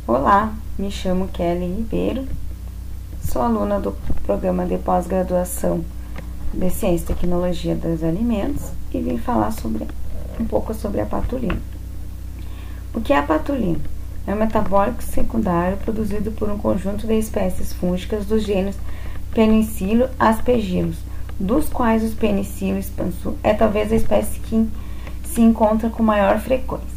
Olá, me chamo Kelly Ribeiro, sou aluna do programa de pós-graduação de Ciência e Tecnologia dos Alimentos e vim falar um pouco sobre a patulina. O que é a patulina? É um metabólico secundário produzido por um conjunto de espécies fúngicas dos gêneros Penicillium aspergillus, dos quais o Penicillium expansor é talvez a espécie que se encontra com maior frequência.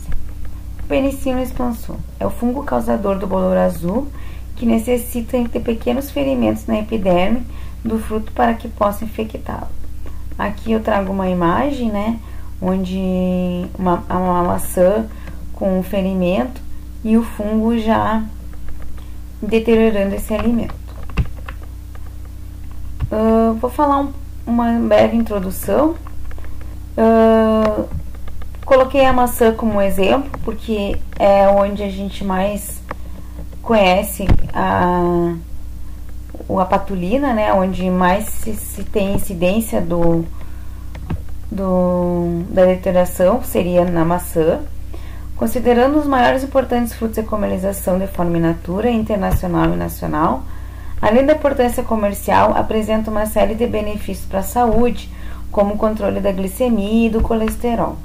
O Penicillium expansor é o fungo causador do bolor azul que necessita de pequenos ferimentos na epiderme do fruto para que possa infectá-lo. Aqui eu trago uma imagem, onde uma maçã com um ferimento e o fungo já deteriorando esse alimento. Vou falar uma breve introdução. Coloquei a maçã como exemplo porque é onde a gente mais conhece a patulina, onde mais se tem incidência da deterioração, seria na maçã. Considerando os maiores e importantes frutos de comercialização de forma in natura, internacional e nacional, além da importância comercial, apresenta uma série de benefícios para a saúde, como o controle da glicemia e do colesterol.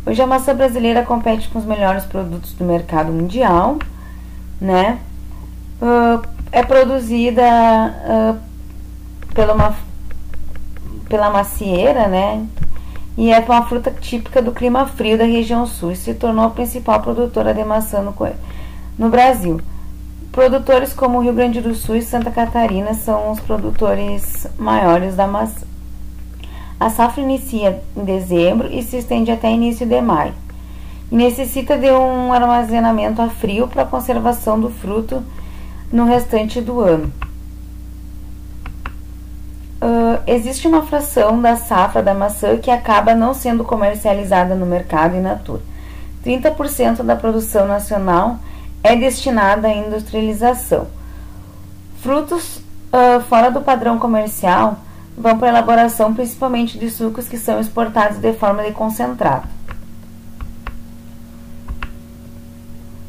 Hoje a maçã brasileira compete com os melhores produtos do mercado mundial, é produzida pela macieira, e é uma fruta típica do clima frio da região sul e se tornou a principal produtora de maçã no Brasil. Produtores como o Rio Grande do Sul e Santa Catarina são os produtores maiores da maçã. A safra inicia em dezembro e se estende até início de maio. E necessita de um armazenamento a frio para a conservação do fruto no restante do ano. Existe uma fração da safra da maçã que acaba não sendo comercializada no mercado in natura. 30% da produção nacional é destinada à industrialização. Frutos fora do padrão comercial vão para a elaboração principalmente de sucos que são exportados de forma de concentrado.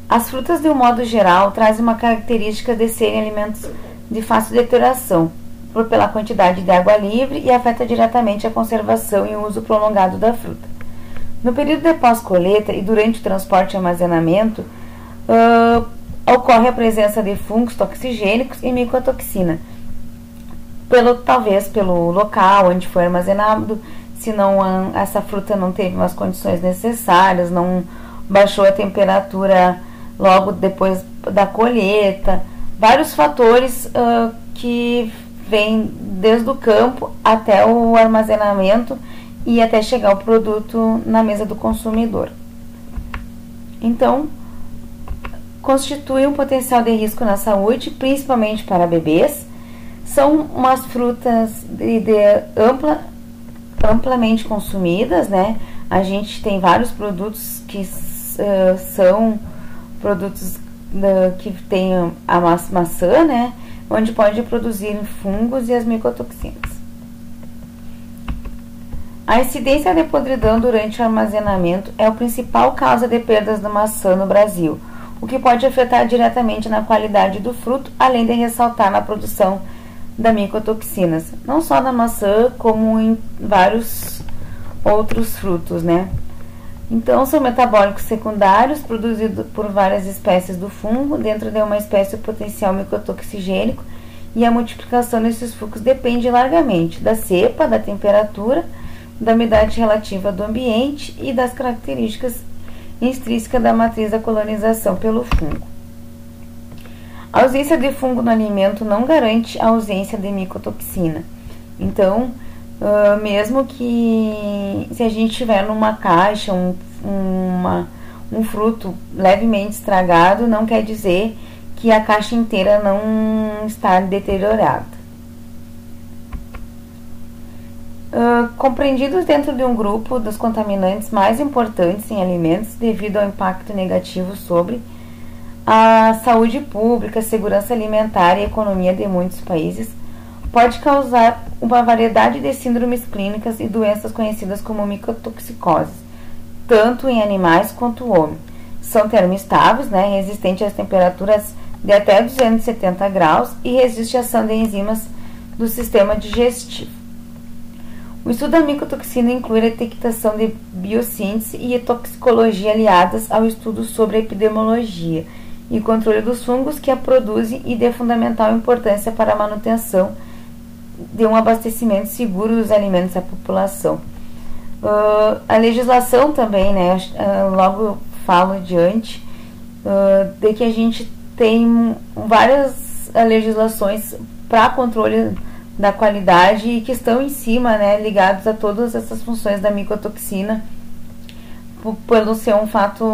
As frutas, de um modo geral, trazem uma característica de serem alimentos de fácil deterioração, pela quantidade de água livre e afeta diretamente a conservação e o uso prolongado da fruta. No período de pós-colheita e durante o transporte e armazenamento, ocorre a presença de fungos toxigênicos e micotoxina, talvez pelo local onde foi armazenado, se essa fruta não teve as condições necessárias, não baixou a temperatura logo depois da colheita, vários fatores que vêm desde o campo até o armazenamento e até chegar o produto na mesa do consumidor. Então, constitui um potencial de risco na saúde, principalmente para bebês. São umas frutas amplamente consumidas, A gente tem vários produtos que são produtos que tem a maçã, onde pode produzir fungos e as micotoxinas. A incidência de podridão durante o armazenamento é a principal causa de perdas da maçã no Brasil, o que pode afetar diretamente na qualidade do fruto, além de ressaltar na produção das micotoxinas, não só na maçã, como em vários outros frutos, Então, são metabólicos secundários produzidos por várias espécies do fungo, dentro de uma espécie o potencial micotoxigênico, e a multiplicação desses fungos depende largamente da cepa, da temperatura, da umidade relativa do ambiente e das características intrínsecas da matriz da colonização pelo fungo. A ausência de fungo no alimento não garante a ausência de micotoxina. Então, mesmo que se a gente tiver numa caixa um fruto levemente estragado, não quer dizer que a caixa inteira não está deteriorada. Compreendidos dentro de um grupo dos contaminantes mais importantes em alimentos devido ao impacto negativo sobre a saúde pública, segurança alimentar e economia de muitos países, pode causar uma variedade de síndromes clínicas e doenças conhecidas como micotoxicose, tanto em animais quanto homem, são termoestáveis, né, resistentes às temperaturas de até 270 graus e resiste à ação de enzimas do sistema digestivo. O estudo da micotoxina inclui a detectação de biossíntese e toxicologia aliadas ao estudo sobre a epidemiologia e controle dos fungos que a produzem e de fundamental importância para a manutenção de um abastecimento seguro dos alimentos à população. A legislação também, né, logo falo adiante, de que a gente tem várias legislações para controle da qualidade e que estão em cima, né, ligados a todas essas funções da micotoxina, por ser um fato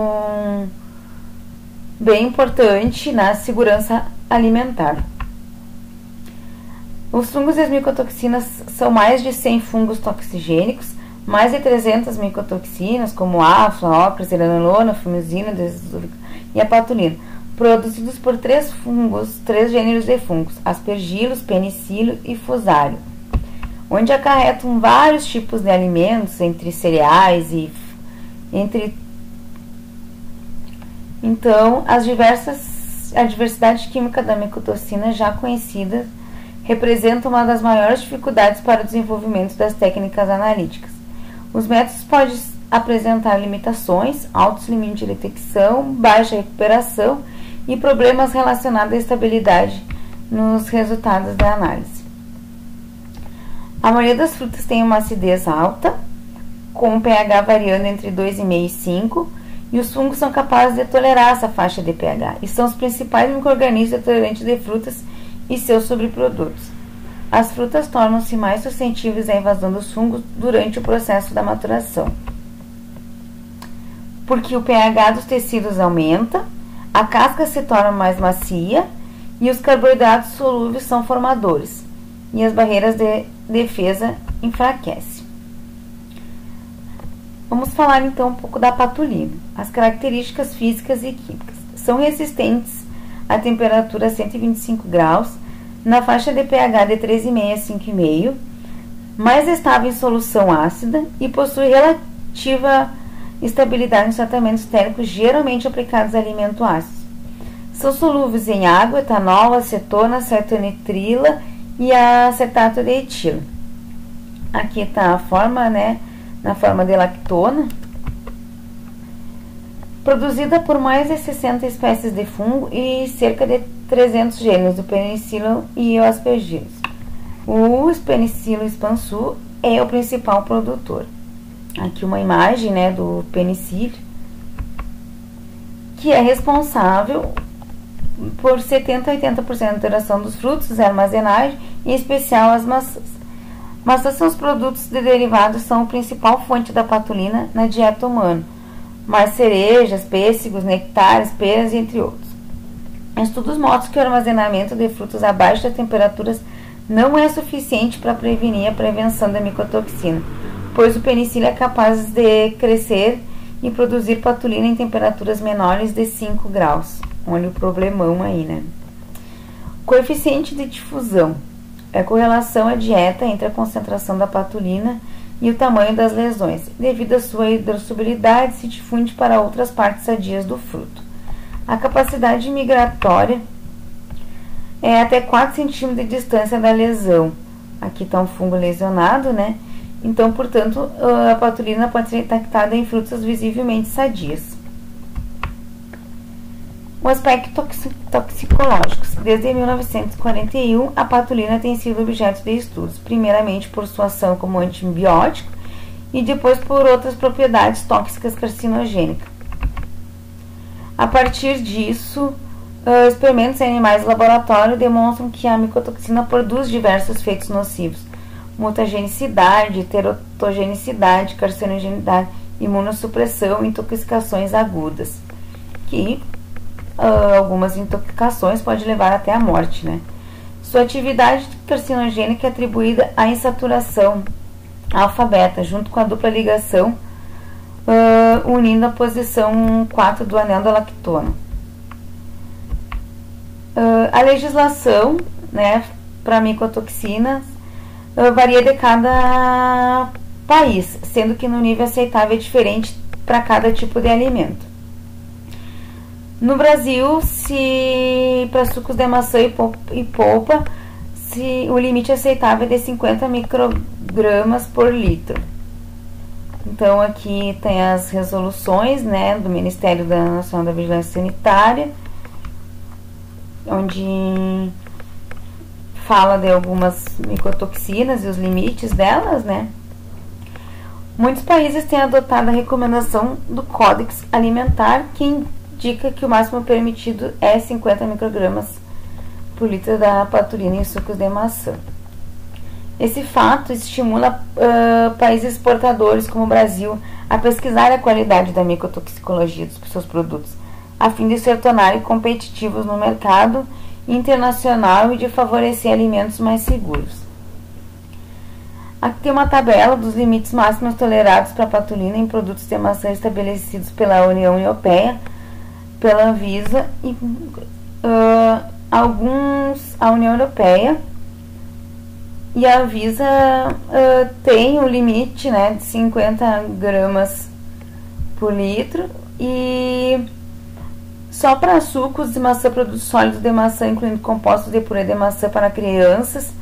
bem importante na segurança alimentar. Os fungos e as micotoxinas são mais de 100 fungos toxigênicos, mais de 300 micotoxinas, como afla, ocras, iranolona, fumizina e a patulina, produzidos por 3 gêneros de fungos, aspergillus, penicillium e fusarium, onde acarretam vários tipos de alimentos, entre cereais e Então, a diversidade química da micotoxina já conhecida representa uma das maiores dificuldades para o desenvolvimento das técnicas analíticas. Os métodos podem apresentar limitações, altos limites de detecção, baixa recuperação e problemas relacionados à estabilidade nos resultados da análise. A maioria das frutas tem uma acidez alta, com um pH variando entre 2,5 e 5, e os fungos são capazes de tolerar essa faixa de pH, e são os principais micro-organismos tolerantes de frutas e seus subprodutos. As frutas tornam-se mais suscetíveis à invasão dos fungos durante o processo da maturação, porque o pH dos tecidos aumenta, a casca se torna mais macia e os carboidratos solúveis são formadores, e as barreiras de defesa enfraquecem. Vamos falar então um pouco da patulina. As características físicas e químicas. São resistentes a temperatura 125 graus, na faixa de pH de 3,5 a 5,5, mais estável em solução ácida e possui relativa estabilidade nos tratamentos térmicos geralmente aplicados a alimentos ácidos. São solúveis em água, etanol, acetona, acetonitrila e acetato de etilo. Aqui está a forma, né, na forma de lactona. Produzida por mais de 60 espécies de fungo e cerca de 300 gêneros do Penicillium e o Aspergillus. O Penicillium expansur é o principal produtor. Aqui uma imagem, né, do Penicillium, que é responsável por 70 a 80% da duração dos frutos e armazenagem, em especial as maçãs. Maçãs são os produtos de derivados, são a principal fonte da patulina na dieta humana, mas cerejas, pêssegos, nectares, peras, entre outros. Estudos mostram que o armazenamento de frutas abaixo das temperaturas não é suficiente para prevenir a prevenção da micotoxina, pois o penicillium é capaz de crescer e produzir patulina em temperaturas menores de 5 graus. Olha o problemão aí, né? Coeficiente de difusão é a correlação à dieta entre a concentração da patulina e o tamanho das lesões. Devido à sua hidrossolubilidade, se difunde para outras partes sadias do fruto. A capacidade migratória é até 4 cm de distância da lesão. Aqui está um fungo lesionado, né? Então, portanto, a patulina pode ser detectada em frutas visivelmente sadias. O aspecto toxicológico. Desde 1941, a patulina tem sido objeto de estudos, primeiramente por sua ação como antibiótico e depois por outras propriedades tóxicas carcinogênicas. A partir disso, experimentos em animais de laboratório demonstram que a micotoxina produz diversos efeitos nocivos: mutagenicidade, teratogenicidade, carcinogenicidade, imunossupressão e intoxicações agudas, que algumas intoxicações podem levar até a morte, né? Sua atividade carcinogênica é atribuída à insaturação alfa-beta, junto com a dupla ligação, unindo a posição 4 do anel da lactona. A legislação, né, para micotoxinas varia de cada país, sendo que no nível aceitável é diferente para cada tipo de alimento. No Brasil, se para sucos de maçã e polpa, o limite aceitável é de 50 microgramas por litro. Então aqui tem as resoluções, né, do Ministério Nacional da Vigilância Sanitária, onde fala de algumas micotoxinas e os limites delas, né. Muitos países têm adotado a recomendação do Códex Alimentar, que indica que o máximo permitido é 50 microgramas por litro da patulina em sucos de maçã. Esse fato estimula países exportadores como o Brasil a pesquisar a qualidade da micotoxicologia dos seus produtos, a fim de se tornarem competitivos no mercado internacional e de favorecer alimentos mais seguros. Aqui tem uma tabela dos limites máximos tolerados para patulina em produtos de maçã estabelecidos pela União Europeia, pela Anvisa e a União Europeia e a Anvisa tem um limite, né, de 50 gramas por litro, e só para sucos de maçã, produtos sólidos de maçã, incluindo compostos de purê de maçã para crianças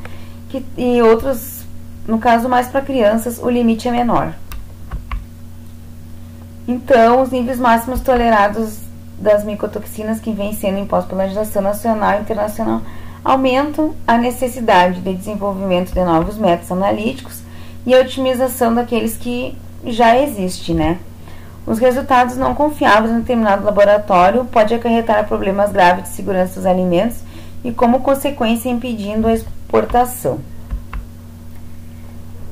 e outros. No caso, mais para crianças, o limite é menor. Então, os níveis máximos tolerados das micotoxinas que vêm sendo impostos pela legislação nacional e internacional aumentam a necessidade de desenvolvimento de novos métodos analíticos e a otimização daqueles que já existem, né? Os resultados não confiáveis em determinado laboratório podem acarretar problemas graves de segurança dos alimentos e, como consequência, impedindo a exportação.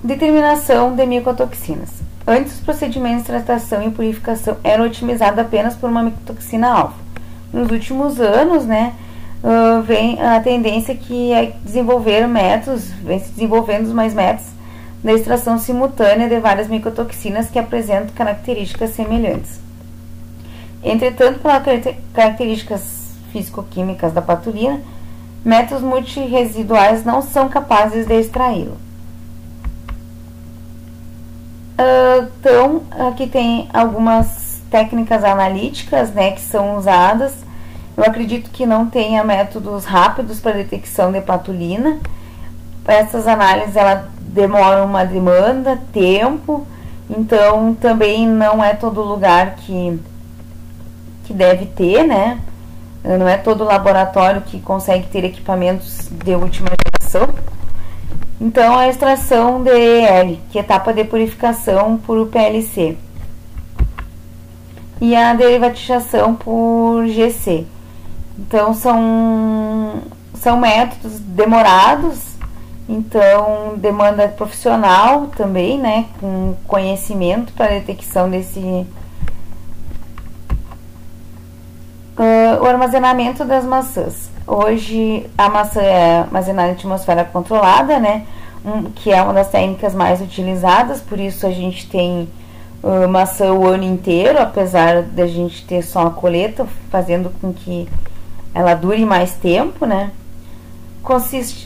Determinação de micotoxinas. Antes, os procedimentos de tratação e purificação eram otimizados apenas por uma micotoxina-alvo. Nos últimos anos, né, vem a tendência que é desenvolver métodos, vem se desenvolvendo mais métodos da extração simultânea de várias micotoxinas que apresentam características semelhantes. Entretanto, pelas características físico-químicas da patulina, métodos multiresiduais não são capazes de extraí-lo. Então, aqui tem algumas técnicas analíticas, né, que são usadas. Eu acredito que não tenha métodos rápidos para detecção de patulina. Essas análises demoram uma demanda, tempo, então também não é todo lugar que deve ter, né? Não é todo laboratório que consegue ter equipamentos de última geração. Então, a extração de EL, que é etapa de purificação por PLC, e a derivatização por GC. Então, são métodos demorados, então demanda profissional também, né, com conhecimento para detecção desse... o armazenamento das maçãs. Hoje a maçã é armazenada em atmosfera controlada, né? Que é uma das técnicas mais utilizadas, por isso a gente tem maçã o ano inteiro, apesar de a gente ter só a colheita, fazendo com que ela dure mais tempo, né?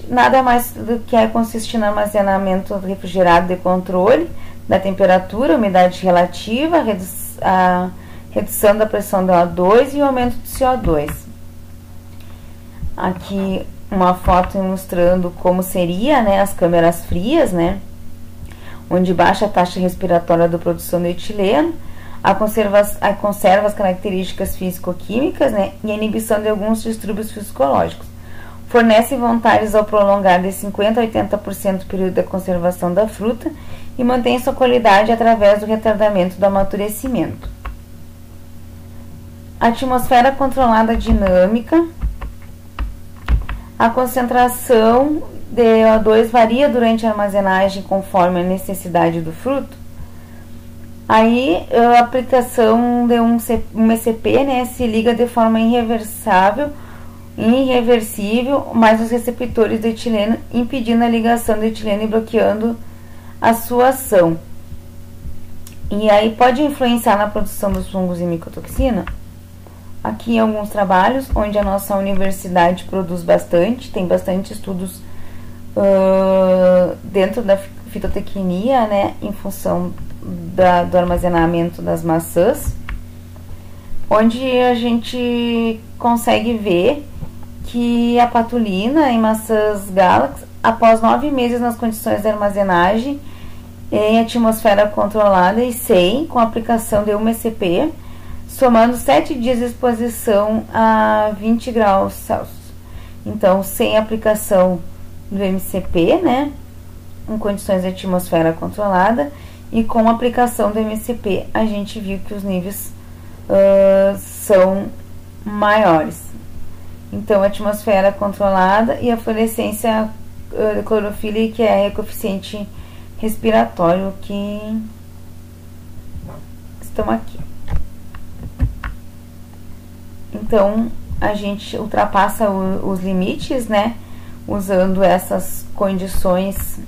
Nada mais do que consiste no armazenamento refrigerado de controle da temperatura, umidade relativa, a redução da pressão do O2 e o aumento do CO2. Aqui uma foto ilustrando como seria, né, as câmeras frias, né, onde baixa a taxa respiratória da produção de etileno, conserva as características físico-químicas, né, e a inibição de alguns distúrbios fisiológicos. Fornece voluntários ao prolongar de 50% a 80% o período da conservação da fruta e mantém sua qualidade através do retardamento do amadurecimento. Atmosfera controlada dinâmica. A concentração de O2 varia durante a armazenagem conforme a necessidade do fruto. Aí a aplicação de um ECP, né, se liga de forma irreversível, mais os receptores do etileno, impedindo a ligação do etileno e bloqueando a sua ação. E aí pode influenciar na produção dos fungos e micotoxina. Aqui alguns trabalhos onde a nossa universidade produz bastante, tem bastante estudos dentro da fitotecnia, né, em função do armazenamento das maçãs. onde a gente consegue ver que a patulina em maçãs Galax, após 9 meses nas condições de armazenagem em atmosfera controlada e sem, com aplicação de 1 ECP, somando 7 dias de exposição a 20 graus Celsius. Então, sem aplicação do MCP, né, em condições de atmosfera controlada, e com aplicação do MCP, a gente viu que os níveis são maiores. Então, a atmosfera controlada e a fluorescência de clorofila, que é coeficiente respiratório, que estão aqui. Então, a gente ultrapassa os limites, né, usando essas condições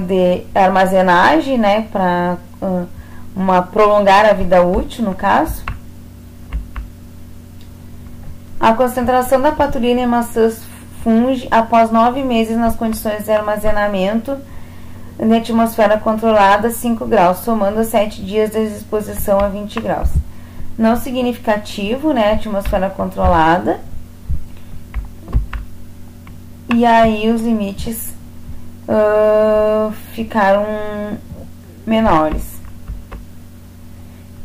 de armazenagem, né, para prolongar a vida útil, no caso. A concentração da patulina em maçãs funge após 9 meses nas condições de armazenamento na atmosfera controlada 5 graus, somando 7 dias de exposição a 20 graus. Não significativo, né, atmosfera controlada. E aí os limites ficaram menores.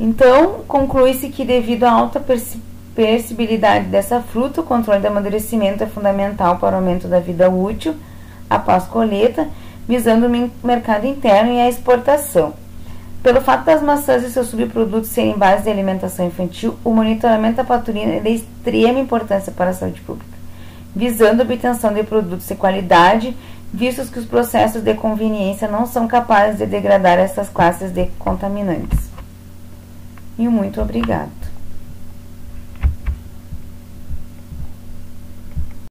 Então, conclui-se que devido à alta perceptibilidade dessa fruta, o controle do amadurecimento é fundamental para o aumento da vida útil após colheita, visando o mercado interno e a exportação. Pelo fato das maçãs e seus subprodutos serem base de alimentação infantil, o monitoramento da patulina é de extrema importância para a saúde pública, visando a obtenção de produtos de qualidade, vistos que os processos de conveniência não são capazes de degradar essas classes de contaminantes. E muito obrigado.